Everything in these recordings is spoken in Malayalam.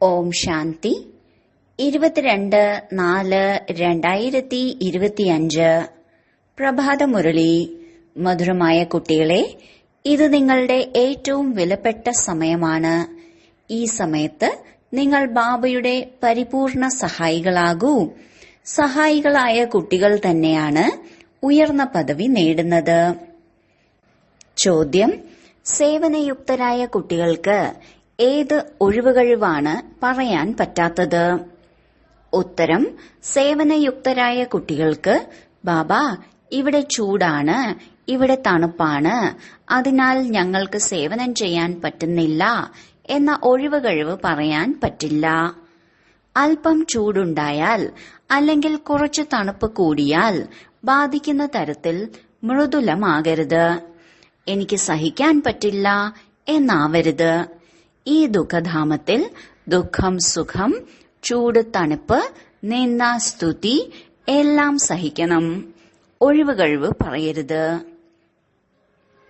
ഓം ശാന്തി 22/4/2025 പ്രഭാതമുരളി. മധുരമായ കുട്ടികളെ, ഇത് നിങ്ങളുടെ ഏറ്റവും വിലപ്പെട്ട സമയമാണ്. ഈ സമയത്ത് നിങ്ങൾ ബാബയുടെ പരിപൂർണ സഹായികളാകൂ. സഹായികളായ കുട്ടികൾ തന്നെയാണ് ഉയർന്ന പദവി നേടുന്നത്. ചോദ്യം: സേവനയുക്തരായ കുട്ടികൾക്ക് ഏത് ഒഴിവുകഴിവാണ് പറയാൻ പറ്റാത്തത്? ഉത്തരം: സേവനയുക്തരായ കുട്ടികൾക്ക് ബാബ, ഇവിടെ ചൂടാണ്, ഇവിടെ തണുപ്പാണ്, അതിനാൽ ഞങ്ങൾക്ക് സേവനം ചെയ്യാൻ പറ്റുന്നില്ല എന്ന ഒഴിവുകഴിവ് പറയാൻ പറ്റില്ല. അല്പം ചൂടുണ്ടായാൽ അല്ലെങ്കിൽ കുറച്ച് തണുപ്പ് കൂടിയാൽ ബാധിക്കുന്ന തരത്തിൽ മൃദുലമാകരുത്. എനിക്ക് സഹിക്കാൻ പറ്റില്ല എന്നാവരുത്. ഈ ദുഃഖധാമത്തിൽ ദുഃഖം, സുഖം, ചൂട്, തണുപ്പ്, നിന്ദ, സ്തുതി എല്ലാം സഹിക്കണം. ഒഴിവുകഴിവ് പറയരുത്.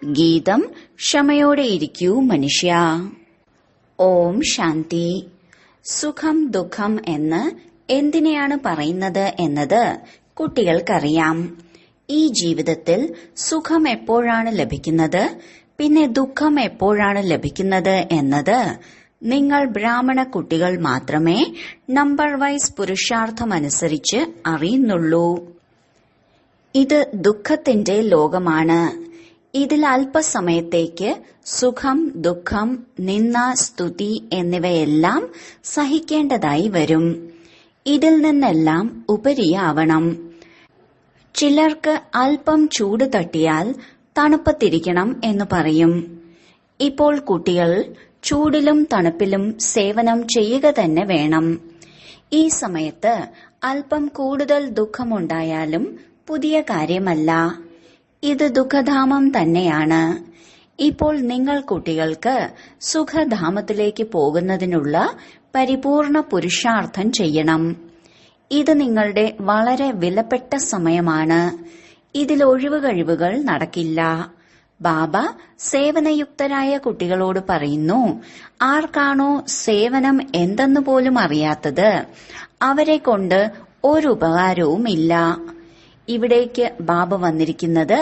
ഗീതം: ക്ഷമയോടെ ഇരിക്കൂ മനുഷ്യ. ഓം ശാന്തി. സുഖം, ദുഃഖം എന്ന് എന്തിനെയാണ് പറയുന്നത് എന്നത് കുട്ടികൾക്കറിയാം. ഈ ജീവിതത്തിൽ സുഖം എപ്പോഴാണ് ലഭിക്കുന്നത്, പിന്നെ ദുഃഖം എപ്പോഴാണ് ലഭിക്കുന്നത് എന്നത് നിങ്ങൾ ബ്രാഹ്മണ കുട്ടികൾ മാത്രമേ നമ്പർ വൈസ് പുരുഷാർത്ഥമനുസരിച്ച് അറിയുന്നുള്ളൂ. ഇത് ദുഃഖത്തിന്റെ ലോകമാണ്. ഇതിൽ അല്പസമയത്തേക്ക് സുഖം, ദുഃഖം, നിന്ദ, സ്തുതി എന്നിവയെല്ലാം സഹിക്കേണ്ടതായി വരും. ഇതിൽ നിന്നെല്ലാം ഉപരിയാവണം. ചിലർക്ക് അല്പം ചൂട് തട്ടിയാൽ തണുപ്പത്തിരിക്കണം എന്ന് പറയും. ഇപ്പോൾ കുട്ടികൾ ചൂടിലും തണുപ്പിലും സേവനം ചെയ്യുക തന്നെ വേണം. ഈ സമയത്ത് അല്പം കൂടുതൽ ദുഃഖമുണ്ടായാലും പുതിയ കാര്യമല്ല. ഇത് ദുഃഖധാമം തന്നെയാണ്. ഇപ്പോൾ നിങ്ങൾ കുട്ടികൾക്ക് സുഖധാമത്തിലേക്ക് പോകുന്നതിനുള്ള പരിപൂർണ പുരുഷാർത്ഥം ചെയ്യണം. ഇത് നിങ്ങളുടെ വളരെ വിലപ്പെട്ട സമയമാണ്. ഇതിൽ ഒഴിവുകഴിവുകൾ നടക്കില്ല. ബാബ സേവനയുക്തരായ കുട്ടികളോട് പറയുന്നു, ആർക്കാണോ സേവനം എന്തെന്ന് പോലും അറിയാത്തത് അവരെ കൊണ്ട് ഒരു ഉപകാരവുമില്ല. ഇവിടേക്ക് ബാബ വന്നിരിക്കുന്നത്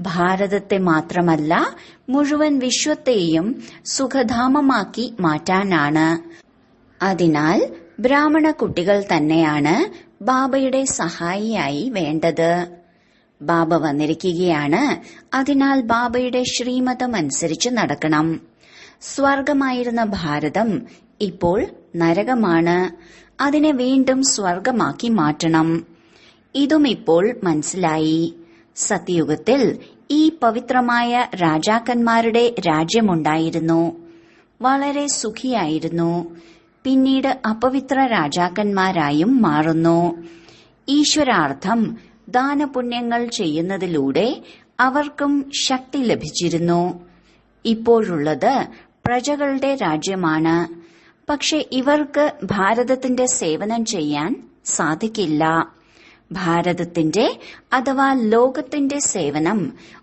ഭാരതത്തെ മാത്രമല്ല, മുഴുവൻ വിശ്വത്തെയും സുഖധാമമാക്കി മാറ്റാനാണ്. അതിനാൽ ബ്രാഹ്മണ കുട്ടികൾ തന്നെയാണ് ബാബയുടെ സഹായിയായി വേണ്ടത്. ബാബ വന്നിരിക്കുകയാണ്. അതിനാൽ ബാബയുടെ ശ്രീമതം അനുസരിച്ച് നടക്കണം. സ്വർഗമായിരുന്ന ഭാരതം ഇപ്പോൾ നരകമാണ്. അതിനെ വീണ്ടും സ്വർഗമാക്കി മാറ്റണം. ഇതും ഇപ്പോൾ മനസ്സിലായി. സത്യയുഗത്തിൽ ഈ പവിത്രമായ രാജാക്കന്മാരുടെ രാജ്യമുണ്ടായിരുന്നു. വളരെ സുഖിയായിരുന്നു. പിന്നീട് അപവിത്ര രാജാക്കന്മാരായും മാറുന്നു. ഈശ്വരാർത്ഥം ദാനപുണ്യങ്ങൾ ചെയ്യുന്നതിലൂടെ അവർക്കും ശക്തി ലഭിച്ചിരുന്നു. ഇപ്പോഴുള്ളത് പ്രജകളുടെ രാജ്യമാണ്. പക്ഷെ ഇവർക്ക് ഭാരതത്തിന്റെ സേവനം ചെയ്യാൻ സാധിക്കില്ല. ഭാരതത്തിന്റെ അഥവാ ലോകത്തിന്റെ സേവനം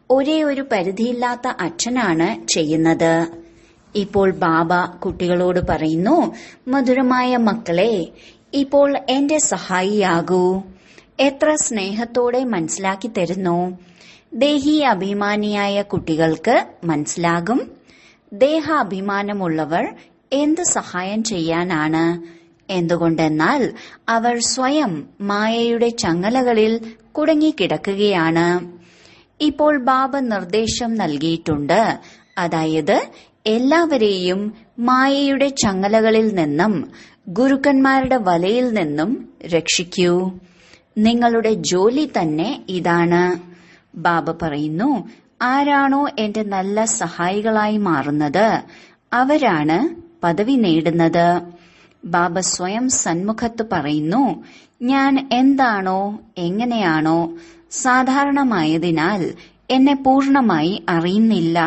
ഒരേ ഒരു പരിധിയില്ലാത്ത അച്ഛനാണ് ചെയ്യുന്നത്. ഇപ്പോൾ ബാബ കുട്ടികളോട് പറയുന്നു, മധുരമായ മക്കളെ, ഇപ്പോൾ എന്റെ സഹായിയാകൂ. എത്ര സ്നേഹത്തോടെ മനസ്സിലാക്കി തരുന്നു. ദേഹി അഭിമാനിയായ കുട്ടികൾക്ക് മനസ്സിലാകും. ദേഹാഭിമാനമുള്ളവർ എന്ത് സഹായം ചെയ്യാനാണ്? എന്തുകൊണ്ടെന്നാൽ അവർ സ്വയം മായയുടെ ചങ്ങലകളിൽ കുടുങ്ങിക്കിടക്കുകയാണ്. ഇപ്പോൾ ബാബ നിർദ്ദേശം നൽകിയിട്ടുണ്ട്. അതായത് എല്ലാവരെയും മായയുടെ ചങ്ങലകളിൽ നിന്നും ഗുരുക്കന്മാരുടെ വലയിൽ നിന്നും രക്ഷിക്കൂ. നിങ്ങളുടെ ജോലി തന്നെ ഇതാണ്. ബാബ പറയുന്നു, ആരാണോ എന്റെ നല്ല സഹായികളായി മാറുന്നത് അവരാണ് പദവി നേടുന്നത്. ബാബ സ്വയം സന്മുഖത്ത് പറയുന്നു, ഞാൻ എന്താണോ എങ്ങനെയാണോ സാധാരണമായതിനാൽ എന്നെ പൂർണമായി അറിയുന്നില്ല.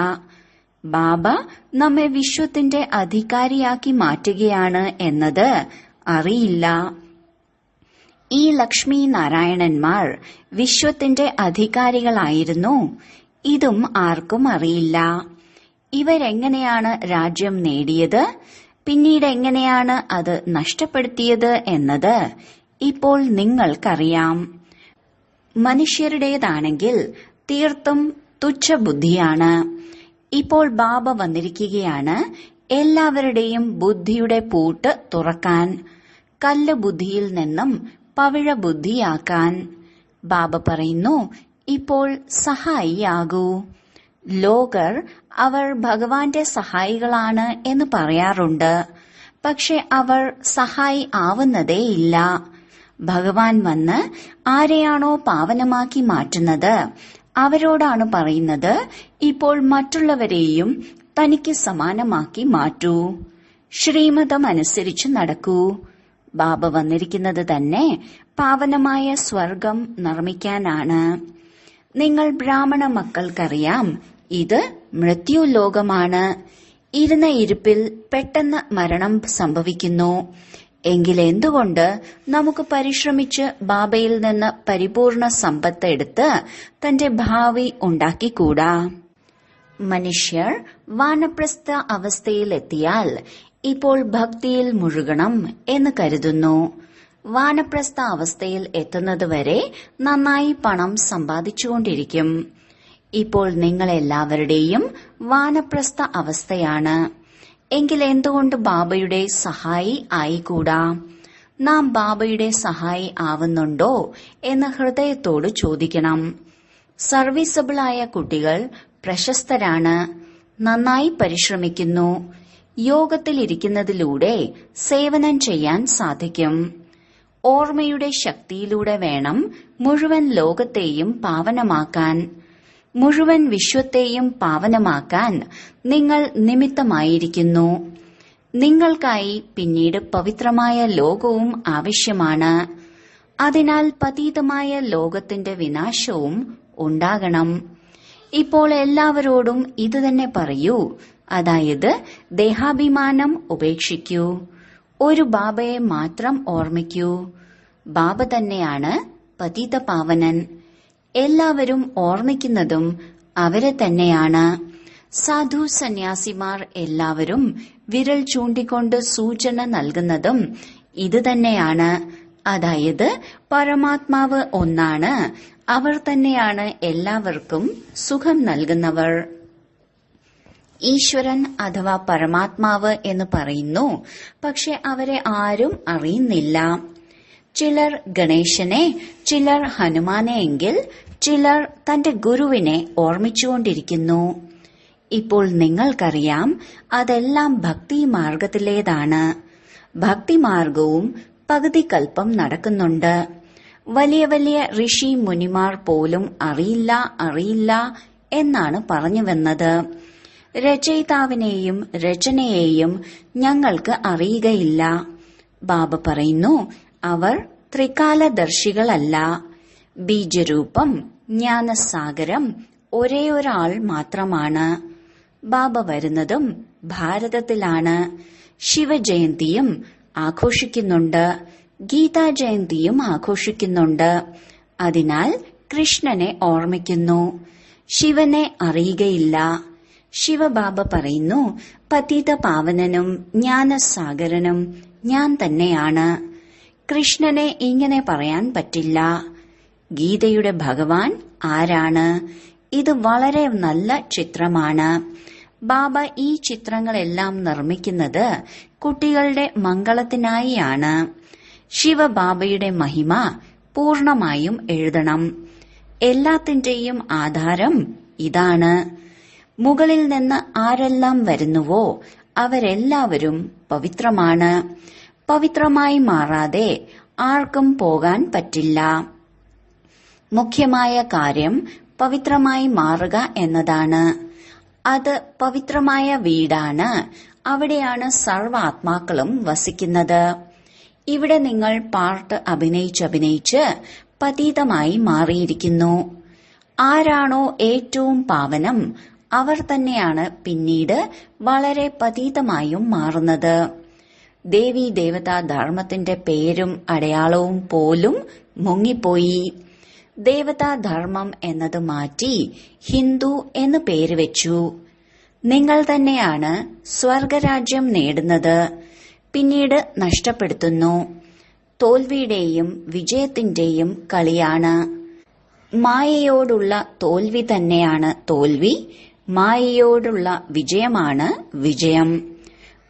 ബാബ നമ്മെ വിശ്വത്തിന്റെ അധികാരിയാക്കി മാറ്റുകയാണ് എന്നത് അറിയില്ല. ഈ ലക്ഷ്മി നാരായണന്മാർ വിശ്വത്തിന്റെ അധികാരികളായിരുന്നു. ഇതും ആർക്കും അറിയില്ല. ഇവരെങ്ങനെയാണ് രാജ്യം നേടിയത്? പിന്നീട് എങ്ങനെയാണ് അത് നഷ്ടപ്പെടുത്തിയത് എന്നത് ഇപ്പോൾ നിങ്ങൾക്കറിയാം. മനുഷ്യരുടേതാണെങ്കിൽ തീർത്തും തുച്ഛബുദ്ധിയാണ്. ഇപ്പോൾ ബാബ വന്നിരിക്കുകയാണ് എല്ലാവരുടെയും ബുദ്ധിയുടെ പൂട്ട് തുറക്കാൻ, കല്ല് ബുദ്ധിയിൽ നിന്നും പവിഴ ബുദ്ധിയാക്കാൻ. ബാബ പറയുന്നു, ഇപ്പോൾ സഹായിയാകൂ. ലോകർ അവർ ഭഗവാന്റെ സഹായികളാണ് എന്ന് പറയാറുണ്ട്. പക്ഷെ അവർ സഹായി ആവുന്നതേയില്ല. ഭഗവാൻ വന്ന് ആരെയാണോ പാവനമാക്കി മാറ്റുന്നത് അവരോടാണ് പറയുന്നത്, ഇപ്പോൾ മറ്റുള്ളവരെയും തനിക്ക് സമാനമാക്കി മാറ്റൂ, ശ്രീമതം അനുസരിച്ച് നടക്കൂ. ബാബ വന്നിരിക്കുന്നത് തന്നെ പാവനമായ സ്വർഗം നിർമ്മിക്കാനാണ്. നിങ്ങൾ ബ്രാഹ്മണ മക്കൾക്കറിയാം, ഇത് മൃത്യുലോകമാണ്. ഇരുന്ന ഇരിപ്പിൽ പെട്ടെന്ന് മരണം സംഭവിക്കുന്നു. എങ്കിൽ എന്തുകൊണ്ട് നമുക്ക് പരിശ്രമിച്ച് ബാബയിൽ നിന്ന് പരിപൂർണ സമ്പത്ത് എടുത്ത് തന്റെ ഭാവി ഉണ്ടാക്കിക്കൂടാ? മനുഷ്യർ വാനപ്രസ്ഥ അവസ്ഥയിലെത്തിയാൽ ഇപ്പോൾ ഭക്തിയിൽ മുഴുകണം എന്ന് കരുതുന്നു. വാനപ്രസ്ഥ അവസ്ഥയിൽ എത്തുന്നതുവരെ നന്നായി പണം സമ്പാദിച്ചുകൊണ്ടിരിക്കും. ഇപ്പോൾ നിങ്ങളെല്ലാവരുടെയും വാനപ്രസ്ഥ അവസ്ഥയാണ്. എങ്കിൽ എന്തുകൊണ്ട് ബാബയുടെ സഹായി ആയിക്കൂടാ? നാം ബാബയുടെ സഹായി ആവുന്നുണ്ടോ എന്ന് ഹൃദയത്തോട് ചോദിക്കണം. സർവീസബിളായ കുട്ടികൾ പ്രശസ്തരാണ്, നന്നായി പരിശ്രമിക്കുന്നു. യോഗത്തിലിരിക്കുന്നതിലൂടെ സേവനം ചെയ്യാൻ സാധിക്കും. ഓർമ്മയുടെ ശക്തിയിലൂടെ വേണം മുഴുവൻ ലോകത്തെയും പാവനമാക്കാൻ. മുഴുവൻ വിശ്വത്തെയും പാവനമാക്കാൻ നിങ്ങൾ നിമിത്തമായിരിക്കുന്നു. നിങ്ങൾക്കായി പിന്നീട് പവിത്രമായ ലോകവും ആവശ്യമാണ്. അതിനാൽ പതീതമായ ലോകത്തിന്റെ വിനാശവും ഉണ്ടാകണം. ഇപ്പോൾ എല്ലാവരോടും ഇതുതന്നെ പറയൂ, അതായത് ദേഹാഭിമാനം ഉപേക്ഷിക്കൂ. ഒരു ബാബയെ മാത്രം ഓർമ്മിക്കൂ. ബാബ തന്നെയാണ് പതിത പാവനൻ. എല്ലാവരും ഓർമ്മിക്കുന്നതും അവരെ തന്നെയാണ്. സാധു സന്യാസിമാർ എല്ലാവരും വിരൽ ചൂണ്ടിക്കൊണ്ട് സൂചന നൽകുന്നതും ഇത് തന്നെയാണ്. അതായത് പരമാത്മാവ് ഒന്നാണ്, അവർ തന്നെയാണ് എല്ലാവർക്കും സുഖം നൽകുന്നവർ. ഈശ്വരൻ അഥവാ പരമാത്മാവ് എന്ന് പറയുന്നു, പക്ഷെ അവരെ ആരും അറിയുന്നില്ല. ചിലർ ഗണേശനെ, ചിലർ ഹനുമാനെ, എങ്കിൽ ചിലർ തന്റെ ഗുരുവിനെ ഓർമ്മിച്ചുകൊണ്ടിരിക്കുന്നു. ഇപ്പോൾ നിങ്ങൾക്കറിയാം, അതെല്ലാം ഭക്തി മാർഗത്തിലേതാണ്. ഭക്തിമാർഗവും പകുതി കൽപ്പം നടക്കുന്നുണ്ട്. വലിയ വലിയ ഋഷി മുനിമാർ പോലും അറിയില്ല എന്നാണ് പറഞ്ഞു വന്നത്. രചയിതാവിനെയും രചനയെയും ഞങ്ങൾക്ക് അറിയുകയില്ല. ബാബ പറയുന്നു, അവർ ത്രികാലദർശികളല്ല. ബീജരൂപം ജ്ഞാനസാഗരം ഒരേയൊരാൾ മാത്രമാണ്. ബാബ വരുന്നതും ഭാരതത്തിലാണ്. ശിവജയന്തിയും ആഘോഷിക്കുന്നുണ്ട്, ഗീതാ ജയന്തിയും ആഘോഷിക്കുന്നുണ്ട്. അതിനാൽ കൃഷ്ണനെ ഓർമ്മിക്കുന്നു. ശിവനെ അറിയുകയില്ല. ശിവബാബ പറയുന്നു, പതിത പാവനനും ജ്ഞാനസാഗരനും ഞാൻ തന്നെയാണ്. കൃഷ്ണനെ ഇങ്ങനെ പറയാൻ പറ്റില്ല. ഗീതയുടെ ഭഗവാൻ ആരാണ്? ഇത് വളരെ നല്ല ചിത്രമാണ്. ബാബ ഈ ചിത്രങ്ങളെല്ലാം നിർമ്മിക്കുന്നത് കുട്ടികളുടെ മംഗളത്തിനായിയാണ്. ശിവബാബയുടെ മഹിമ പൂർണമായും എഴുതണം. എല്ലാത്തിന്റെയും ആധാരം ഇതാണ്. മുകളിൽ നിന്ന് ആരെല്ലാം വരുന്നുവോ അവരെല്ലാവരും പവിത്രമാണ്. പവിത്രമായി മാറാതെ ആർക്കും പോകാൻ പറ്റില്ല. മുഖ്യമായ കാര്യം പവിത്രമായി മാറുക എന്നതാണ്. അത് പവിത്രമായ വീടാണ്. അവിടെയാണ് സർവ്വ ആത്മാക്കളും വസിക്കുന്നത്. ഇവിടെ നിങ്ങൾ പാർട്ട് അഭിനയിച്ച് പതീതമായി മാറിയിരിക്കുന്നു. ആരാണോ ഏറ്റവും പാവനം അവർ തന്നെയാണ് പിന്നീട് വളരെ പതീതമായും മാറുന്നത്. ദേവീ ദേവതാ ധർമ്മത്തിന്റെ പേരും അടയാളവും പോലും മുങ്ങിപ്പോയി. ദേവതാധർമ്മം എന്നത് മാറ്റി ഹിന്ദു എന്ന് പേര് വെച്ചു. നിങ്ങൾ തന്നെയാണ് സ്വർഗരാജ്യം നേടുന്നത്. പിന്നീട് നഷ്ടപ്പെടുത്തുന്നു. തോൽവിയുടെയും വിജയത്തിന്റെയും കളിയാണ്. മായയോടുള്ള തോൽവി തന്നെയാണ് തോൽവി, മായയോടുള്ള വിജയമാണ് വിജയം.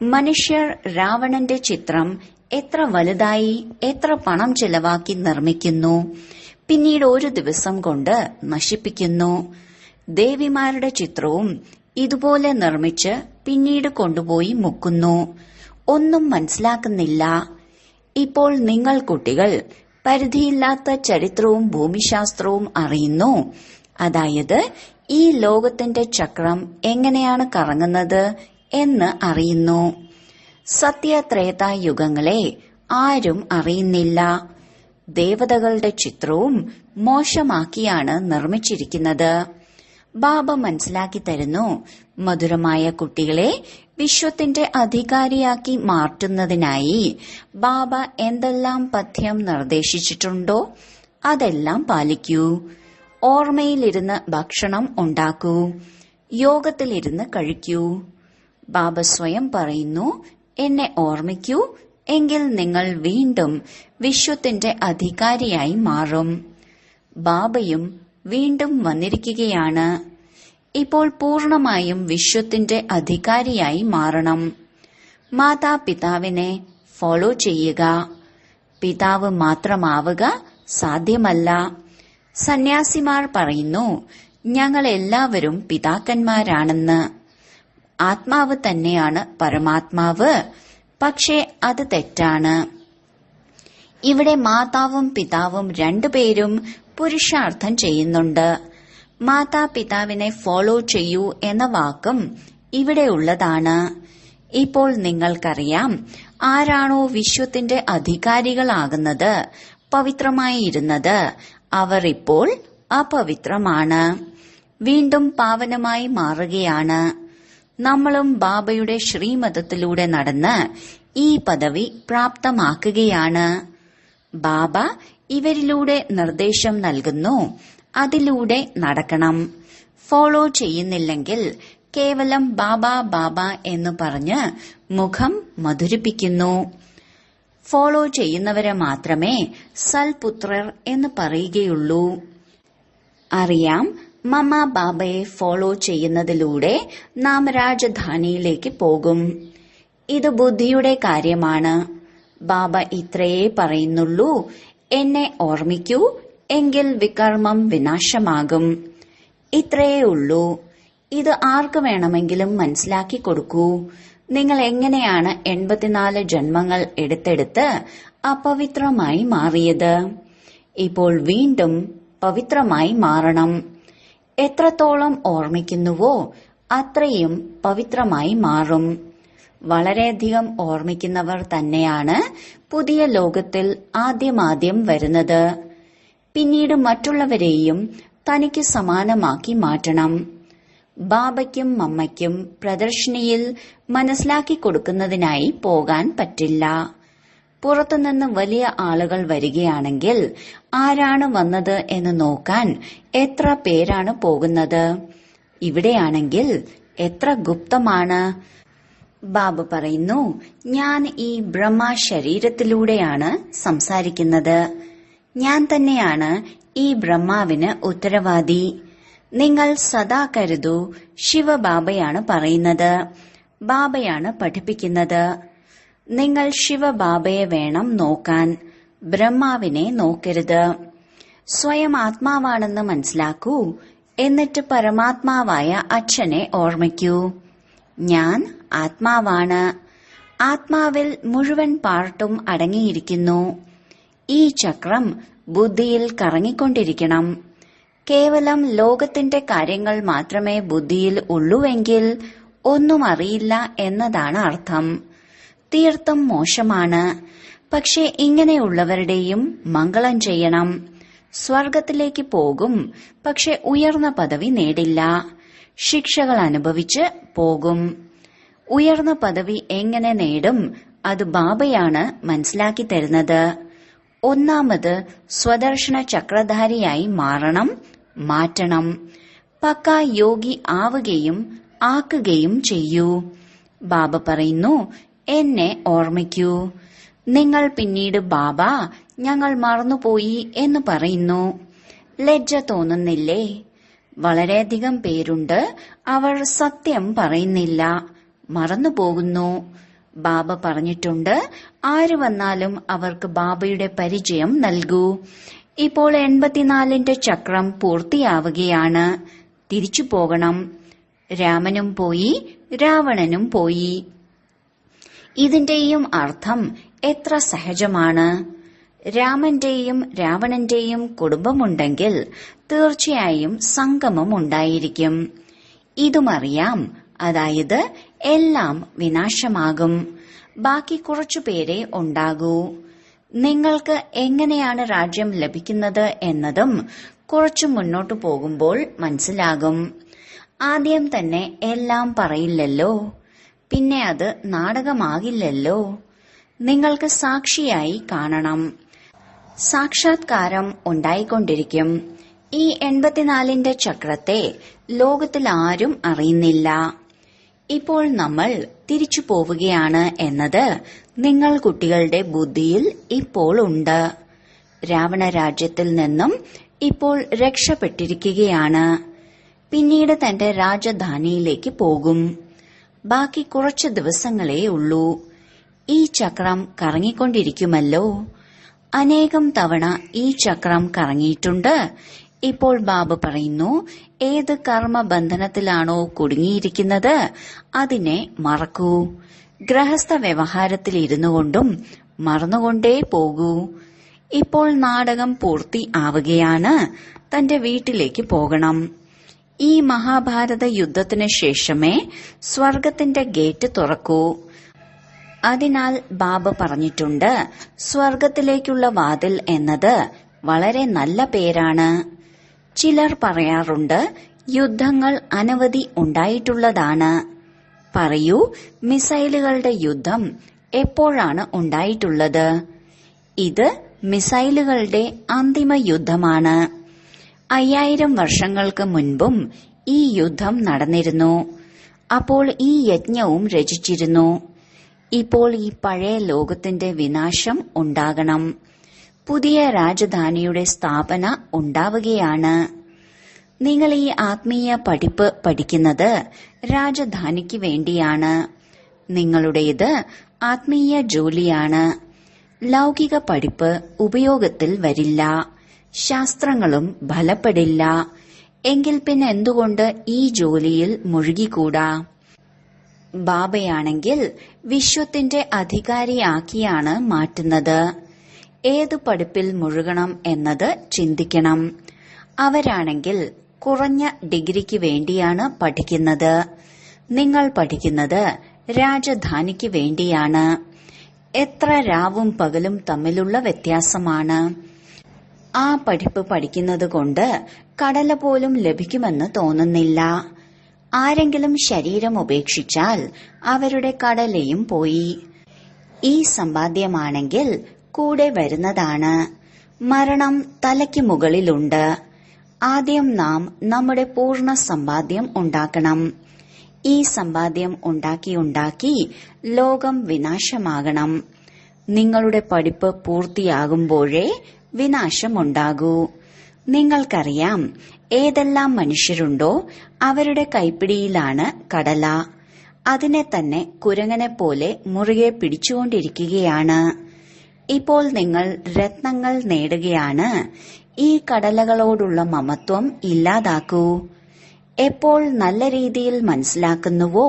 മനുഷ്യർ രാവണന്റെ ചിത്രം എത്ര വലുതായി, എത്ര പണം ചെലവാക്കി നിർമ്മിക്കുന്നു, പിന്നീട് ഒരു ദിവസം കൊണ്ട് നശിപ്പിക്കുന്നു. ദേവിമാരുടെ ചിത്രവും ഇതുപോലെ നിർമ്മിച്ച് പിന്നീട് കൊണ്ടുപോയി മുക്കുന്നു. ഒന്നും മനസ്സിലാക്കുന്നില്ല. ഇപ്പോൾ നിങ്ങൾ കുട്ടികൾ പരിധിയില്ലാത്ത ചരിത്രവും ഭൂമിശാസ്ത്രവും അറിയുന്നു. അതായത് ഈ ലോകത്തിന്റെ ചക്രം എങ്ങനെയാണ് കറങ്ങുന്നത് എന്ന് അറിയുന്നു. സത്യത്രേതായുഗങ്ങളെ ആരും അറിയുന്നില്ല. ദേവതകളുടെ ചിത്രവും മോശമാക്കിയാണ് നിർമ്മിച്ചിരിക്കുന്നത്. ബാബ മനസ്സിലാക്കി തരുന്നു, മധുരമായ കുട്ടികളെ വിശ്വത്തിന്റെ അധികാരിയാക്കി മാറ്റുന്നതിനായി ബാബ എന്തെല്ലാം പഥ്യം നിർദ്ദേശിച്ചിട്ടുണ്ടോ അതെല്ലാം പാലിക്കൂ. ഓർമ്മയിലിരുന്ന് ഭക്ഷണം ഉണ്ടാക്കൂ, യോഗത്തിലിരുന്ന് കഴിക്കൂ. ബാബ സ്വയം പറയുന്നു, എന്നെ ഓർമ്മിക്കൂ, എങ്കിൽ നിങ്ങൾ വീണ്ടും വിശ്വത്തിന്റെ അധികാരിയായി മാറും. ബാബയും വീണ്ടും വന്നിരിക്കുകയാണ്. ഇപ്പോൾ പൂർണമായും വിശ്വത്തിന്റെ അധികാരിയായി മാറണം. മാതാപിതാവിനെ ഫോളോ ചെയ്യുക. പിതാവ് മാത്രമാവുക സാധ്യമല്ല. സന്യാസിമാർ പറയുന്നു, ഞങ്ങൾ എല്ലാവരും പിതാക്കന്മാരാണെന്ന്. ആത്മാവ് തന്നെയാണ് പരമാത്മാവ്. പക്ഷേ അത് തെറ്റാണ്. ഇവിടെ മാതാവും പിതാവും രണ്ടുപേരും പുരുഷാർത്ഥം ചെയ്യുന്നുണ്ട്. മാതാപിതാവിനെ ഫോളോ ചെയ്യൂ എന്ന വാക്കും ഇവിടെ ഉള്ളതാണ്. ഇപ്പോൾ നിങ്ങൾക്കറിയാം, ആരാണോ വിശ്വത്തിന്റെ അധികാരികളാകുന്നത്, പവിത്രമായി ഇരുന്നത്, അവർ ഇപ്പോൾ അപവിത്രമാണ്, വീണ്ടും പാവനമായി മാറുകയാണ്. നമ്മളും ബാബയുടെ ശ്രീമതത്തിലൂടെ നടന്ന് ഈ പദവി പ്രാപ്തമാക്കുകയാണ്. ബാബ ഇവരിലൂടെ നിർദ്ദേശം നൽകുന്നു, അതിലൂടെ നടക്കണം. ഫോളോ ചെയ്യുന്നില്ലെങ്കിൽ കേവലം ബാബ ബാബ എന്ന് പറഞ്ഞ് മുഖം മധുരിപ്പിക്കുന്നു. ഫോളോ ചെയ്യുന്നവരെ മാത്രമേ സൽപുത്രർ എന്ന് പറയുകയുള്ളൂ. അറിയാം, മമ ബാബയെ ഫോളോ ചെയ്യുന്നതിലൂടെ നാം രാജധാനിയിലേക്ക് പോകും. ഇത് ബുദ്ധിയുടെ കാര്യമാണ്. ബാബ ഇത്രയേ പറയുന്നുള്ളൂ, എന്നെ ഓർമ്മിക്കൂ, എങ്കിൽ വികർമ്മം വിനാശമാകും. ഇത്രയേ ഉള്ളൂ. ഇത് ആർക്ക് വേണമെങ്കിലും മനസ്സിലാക്കി കൊടുക്കൂ. നിങ്ങൾ എങ്ങനെയാണ് 84 ജന്മങ്ങൾ എടുത്തെടുത്ത് അപവിത്രമായി മാറിയത്? ഇപ്പോൾ വീണ്ടും പവിത്രമായി മാറണം. എത്രത്തോളം ഓർമ്മിക്കുന്നുവോ അത്രയും പവിത്രമായി മാറും. വളരെയധികം ഓർമ്മിക്കുന്നവർ തന്നെയാണ് പുതിയ ലോകത്തിൽ ആദ്യമാദ്യം വരുന്നത്. പിന്നീട് മറ്റുള്ളവരെയും തനിക്ക് സമാനമാക്കി മാറ്റണം. ബാബയ്ക്കും മമ്മയ്ക്കും പ്രദർശനിയിൽ മനസ്സിലാക്കി കൊടുക്കുന്നതിനായി പോകാൻ പറ്റില്ല. പുറത്തുനിന്ന് വലിയ ആളുകൾ വരികയാണെങ്കിൽ ആരാണ് വന്നത് എന്ന് നോക്കാൻ എത്ര പേരാണ് പോകുന്നത്? ഇവിടെയാണെങ്കിൽ എത്ര ഗുപ്തമാണ്. ബാബ പറയുന്നു, ഞാൻ ഈ ബ്രഹ്മ ശരീരത്തിലൂടെയാണ് സംസാരിക്കുന്നത്. ഞാൻ തന്നെയാണ് ഈ ബ്രഹ്മാവിന് ഉത്തരവാദി. നിങ്ങൾ സദാ കരുതൂ, ശിവബാബയാണ് പറയുന്നത്, ബാബയാണ് പഠിപ്പിക്കുന്നത്. നിങ്ങൾ ശിവബാബയെ വേണം നോക്കാൻ, ബ്രഹ്മാവിനെ നോക്കരുത്. സ്വയം ആത്മാവാണെന്ന് മനസ്സിലാക്കൂ. എന്നിട്ട് പരമാത്മാവായ അച്ഛനെ ഓർമ്മിക്കൂ. ഞാൻ ആത്മാവാണ്. ആത്മാവിൽ മുഴുവൻ പാർട്ടും അടങ്ങിയിരിക്കുന്നു. ഈ ചക്രം ബുദ്ധിയിൽ കറങ്ങിക്കൊണ്ടിരിക്കണം. കേവലം ലോകത്തിന്റെ കാര്യങ്ങൾ മാത്രമേ ബുദ്ധിയിൽ ഉള്ളുവെങ്കിൽ ഒന്നും അറിയില്ല എന്നതാണ് അർത്ഥം. തീർത്തും മോശമാണ്. പക്ഷെ ഇങ്ങനെയുള്ളവരുടെയും മംഗളം ചെയ്യണം. സ്വർഗത്തിലേക്ക് പോകും, പക്ഷെ ഉയർന്ന പദവി നേടില്ല. ശിക്ഷകൾ അനുഭവിച്ച് പോകും. ഉയർന്ന പദവി എങ്ങനെ നേടും? അത് ബാബയാണ് മനസ്സിലാക്കി തരുന്നത്. ഒന്നാമത് സ്വദർശന ചക്രധാരിയായി മാറ്റണം. പക്ക യോഗി ആവുകയും ആക്കുകയും ചെയ്യൂ. ബാബ പറയുന്നു, എന്നെ ഓർമ്മിക്കൂ. നിങ്ങൾ പിന്നീട് ബാബ ഞങ്ങൾ മറന്നുപോയി എന്ന് പറയുന്നു. ലജ്ജ തോന്നുന്നില്ലേ? വളരെയധികം പേരുണ്ട്, അവർ സത്യം പറയുന്നില്ല, മറന്നുപോകുന്നു. ബാബ പറഞ്ഞിട്ടുണ്ട്, ആര് വന്നാലും അവർക്ക് ബാബയുടെ പരിചയം നൽകൂ. ഇപ്പോൾ 84ന്റെ ചക്രം പൂർത്തിയാവുകയാണ്. തിരിച്ചു പോകണം. രാമനും പോയി, രാവണനും പോയി. ഇതിന്റെയും അർത്ഥം എത്ര സഹജമാണ്. രാമന്റെയും രാവണന്റെയും കുടുംബമുണ്ടെങ്കിൽ തീർച്ചയായും സംഗമം ഉണ്ടായിരിക്കും. ഇതുമറിയാം, അതായത് എല്ലാം വിനാശമാകും. ബാക്കി കുറച്ചുപേരെ ഉണ്ടാകൂ. നിങ്ങൾക്ക് എങ്ങനെയാണ് രാജ്യം ലഭിക്കുന്നത് എന്നതും കുറച്ചു മുന്നോട്ടു പോകുമ്പോൾ മനസ്സിലാകും. ആദ്യം തന്നെ എല്ലാം പറയില്ലല്ലോ, പിന്നെ അത് നാടകമാകില്ലല്ലോ. നിങ്ങൾക്ക് സാക്ഷിയായി കാണണം. സാക്ഷാത്കാരം ഉണ്ടായിക്കൊണ്ടിരിക്കും. ഈ 84ന്റെ ചക്രത്തെ ലോകത്തിൽ ആരും അറിയുന്നില്ല. ഇപ്പോൾ നമ്മൾ തിരിച്ചു പോവുകയാണ് എന്നത് നിങ്ങൾ കുട്ടികളുടെ ബുദ്ധിയിൽ ഇപ്പോൾ ഉണ്ട്. രാവണ രാജ്യത്തിൽ നിന്നും ഇപ്പോൾ രക്ഷപ്പെട്ടിരിക്കുകയാണ്. പിന്നീട് തന്റെ രാജധാനിയിലേക്ക് പോകും. ബാക്കി കുറച്ച് ദിവസങ്ങളേ ഉള്ളൂ. ഈ ചക്രം കറങ്ങിക്കൊണ്ടിരിക്കുമല്ലോ. അനേകം തവണ ഈ ചക്രം കറങ്ങിയിട്ടുണ്ട്. ഇപ്പോൾ ബാബ പറയുന്നു, ഏത് കർമ്മബന്ധനത്തിലാണോ കുടുങ്ങിയിരിക്കുന്നത് അതിനെ മറക്കൂ. ഗൃഹസ്ഥ വ്യവഹാരത്തിൽ ഇരുന്നു കൊണ്ടും മറന്നുകൊണ്ടേ പോകൂ. ഇപ്പോൾ നാടകം പൂർത്തി ആവുകയാണ്. തന്റെ വീട്ടിലേക്ക് പോകണം. ഈ മഹാഭാരത യുദ്ധത്തിന് ശേഷമേ സ്വർഗത്തിന്റെ ഗേറ്റ് തുറക്കൂ. അതിനാൽ ബാബ പറഞ്ഞിട്ടുണ്ട്, സ്വർഗത്തിലേക്കുള്ള വാതിൽ എന്നത് വളരെ നല്ല പേരാണ്. ചിലർ പറയാറുണ്ട്, യുദ്ധങ്ങൾ അനവധി ഉണ്ടായിട്ടുള്ളതാണ്. പറയൂ, മിസൈലുകളുടെ യുദ്ധം എപ്പോഴാണ് ഉണ്ടായിട്ടുള്ളത്? ഇത് മിസൈലുകളുടെ അന്തിമ യുദ്ധമാണ്. 5000 വർഷങ്ങൾക്ക് മുൻപും ഈ യുദ്ധം നടന്നിരുന്നു. അപ്പോൾ ഈ യജ്ഞവും രചിച്ചിരുന്നു. ഇപ്പോൾ ഈ പഴയ ലോകത്തിന്റെ വിനാശം ഉണ്ടാകണം. പുതിയ രാജധാനിയുടെ സ്ഥാപന ഉണ്ടാവുകയാണ്. നിങ്ങൾ ഈ ആത്മീയ പഠിപ്പ് പഠിക്കുന്നത് രാജധാനിക്ക് വേണ്ടിയാണ്. നിങ്ങളുടേത് ആത്മീയ ജോലിയാണ്. ലൗകിക പഠിപ്പ് ഉപയോഗത്തിൽ വരില്ല. ശാസ്ത്രങ്ങളും ഫലപ്പെടില്ല. എങ്കിൽ പിന്നെ എന്തുകൊണ്ട് ഈ ജോലിയിൽ മുഴുകിക്കൂടാ? ബാബയാണെങ്കിൽ വിശ്വത്തിന്റെ അധികാരിയാക്കിയാണ് മാറ്റുന്നത്. ഏതു പഠിപ്പിൽ മുഴുകണം എന്നത് ചിന്തിക്കണം. അവരാണെങ്കിൽ കുറഞ്ഞ ഡിഗ്രിക്ക് വേണ്ടിയാണ് പഠിക്കുന്നത്. നിങ്ങൾ പഠിക്കുന്നത് രാജധാനിക്ക് വേണ്ടിയാണ്. എത്ര രാവും പകലും തമ്മിലുള്ള വ്യത്യാസമാണ്. ആ പഠിപ്പ് പഠിക്കുന്നത് കൊണ്ട് കടല പോലും ലഭിക്കുമെന്ന് തോന്നുന്നില്ല. ആരെങ്കിലും ശരീരം ഉപേക്ഷിച്ചാൽ അവരുടെ കടലയും പോയി. ഈ സമ്പാദ്യമാണെങ്കിൽ കൂടെ വരുന്നതാണ്. മരണം തലയ്ക്ക് മുകളിലുണ്ട്. ആദ്യം നാം നമ്മുടെ പൂർണ്ണ സമ്പാദ്യം ഉണ്ടാക്കണം. ഈ സമ്പാദ്യം ഉണ്ടാക്കി ലോകം വിനാശമാകണം. നിങ്ങളുടെ പഠിപ്പ് പൂർത്തിയാകുമ്പോഴേ വിനാശമുണ്ടാകൂ. നിങ്ങൾക്കറിയാം, ഏതെല്ലാം മനുഷ്യരുണ്ടോ അവരുടെ കൈപ്പിടിയിലാണ് കടല. അതിനെ തന്നെ കുരങ്ങനെ പോലെ മുറുകെ പിടിച്ചുകൊണ്ടിരിക്കുകയാണ്. ഇപ്പോൾ നിങ്ങൾ രത്നങ്ങൾ നേടുകയാണ്. ഈ കടലകളോടുള്ള മമത്വം ഇല്ലാതാക്കൂ. എപ്പോൾ നല്ല രീതിയിൽ മനസ്സിലാക്കുന്നുവോ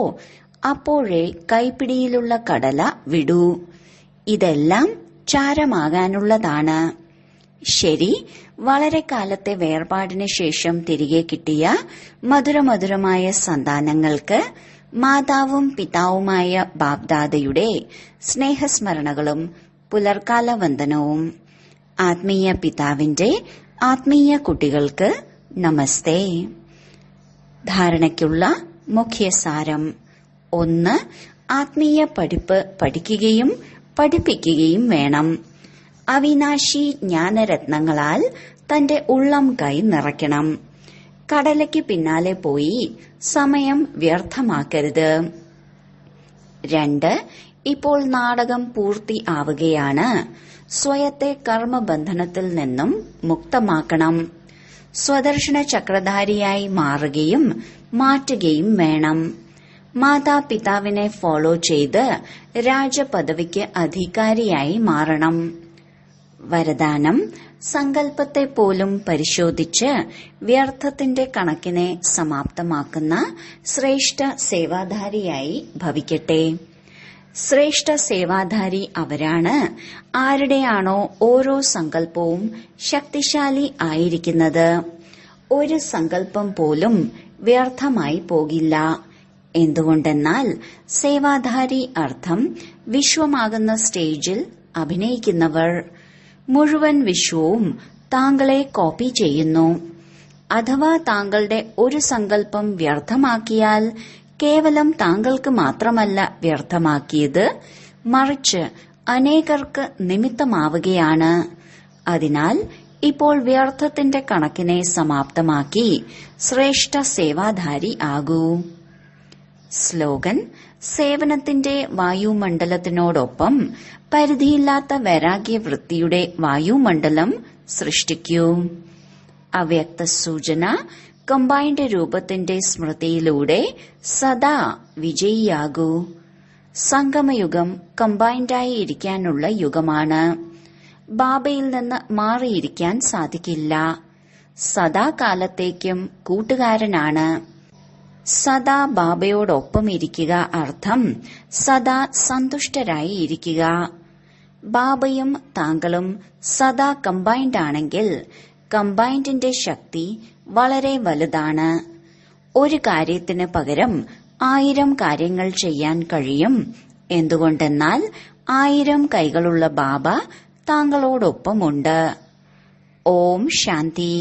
അപ്പോഴേ കൈപ്പിടിയിലുള്ള കടല വിടൂ. ഇതെല്ലാം ചാരമാകാനുള്ളതാണ്. ശരി, വളരെ കാലത്തെ വേർപാടിന് ശേഷം തിരികെ കിട്ടിയ മധുരമധുരമായ സന്താനങ്ങൾക്ക് മാതാവും പിതാവുമായ ബാബ്ദാദയുടെ സ്നേഹസ്മരണകളും പുലർക്കാല വന്ദനവും. ആത്മീയ പിതാവിന്റെ ആത്മീയ കുട്ടികൾക്ക് നമസ്തേ. ധാരണയ്ക്കുള്ള മുഖ്യസാരം: 1. ആത്മീയ പഠിപ്പ് പഠിക്കുകയും പഠിപ്പിക്കുകയും വേണം. അവിനാശി ജ്ഞാനരത്നങ്ങളാൽ തന്റെ ഉള്ളം കൈ നിറയ്ക്കണം. കടലയ്ക്ക് പിന്നാലെ പോയി സമയം വ്യർത്ഥമാക്കരുത്. 2. ഇപ്പോൾ നാടകം പൂർത്തി ആവുകയാണ്. സ്വയത്തെ കർമ്മബന്ധനത്തിൽ നിന്നും മുക്തമാക്കണം. സ്വദർശന ചക്രധാരിയായി മാറുകയും മാറ്റുകയും വേണം. മാതാപിതാവിനെ ഫോളോ ചെയ്ത് രാജപദവിക്ക് അധികാരിയായി മാറണം. വരദാനം: സങ്കല്പത്തെ പോലും പരിശോധിച്ച് വ്യർത്ഥത്തിന്റെ കണക്കിനെ സമാപ്തമാക്കുന്ന ശ്രേഷ്ഠ സേവാധാരിയായി ഭവിക്കട്ടെ. ശ്രേഷ്ഠ സേവാധാരി അവരാണ് ആരുടെയാണോ ഓരോ സങ്കല്പവും ശക്തിശാലി ആയിരിക്കുന്നത്. ഒരു സങ്കല്പം പോലും വ്യർത്ഥമായി പോകില്ല. എന്തുകൊണ്ടെന്നാൽ സേവാധാരി അർത്ഥം വിശ്വമാകുന്ന സ്റ്റേജിൽ അഭിനയിക്കുന്നവർ. മുഴുവൻ വിശ്വവും താങ്കളെ കോപ്പി ചെയ്യുന്നു. അഥവാ താങ്കളുടെ ഒരു സങ്കല്പം വ്യർത്ഥമാക്കിയാൽ കേവലം താങ്കൾക്ക് മാത്രമല്ല വ്യർത്ഥമാക്കിയത്, മറിച്ച് അനേകർക്ക് നിമിത്തമാവുകയാണ്. അതിനാൽ ഇപ്പോൾ വ്യർത്ഥത്തിന്റെ കണക്കിനെ സമാപ്തമാക്കി ശ്രേഷ്ഠ സേവാധാരി ആകൂ. സ്ലോഗൻ: സേവനത്തിന്റെ വായുമണ്ഡലത്തിനോടൊപ്പം പരിധിയില്ലാത്ത വൈരാഗ്യവൃത്തിയുടെ വായുമണ്ഡലം സൃഷ്ടിക്കൂ. അവ്യക്ത സൂചന: കമ്പൈൻഡ് രൂപത്തിന്റെ സ്മൃതിയിലൂടെ സദാ വിജയിയാകൂ. സംഗമയുഗം കമ്പൈൻഡായി ഇരിക്കാനുള്ള യുഗമാണ്. ബാബയിൽ നിന്ന് മാറിയിരിക്കാൻ സാധിക്കില്ല. സദാകാലത്തേക്കും കൂട്ടുകാരനാണ്. സദാ ബാബയോടൊപ്പം ഇരിക്കുക അർത്ഥം സദാ സന്തുഷ്ടരായി ഇരിക്കുക. ബാബയും താങ്കളും സദാ കമ്പൈൻഡ് ആണെങ്കിൽ കമ്പൈൻഡിന്റെ ശക്തി വളരെ വലുതാണ്. ഒരു കാര്യത്തിന് പകരം 1000 കാര്യങ്ങൾ ചെയ്യാൻ കഴിയും. എന്തുകൊണ്ടെന്നാൽ 1000 കൈകളുള്ള ബാബ താങ്കളോടൊപ്പമുണ്ട്. ഓം ശാന്തി.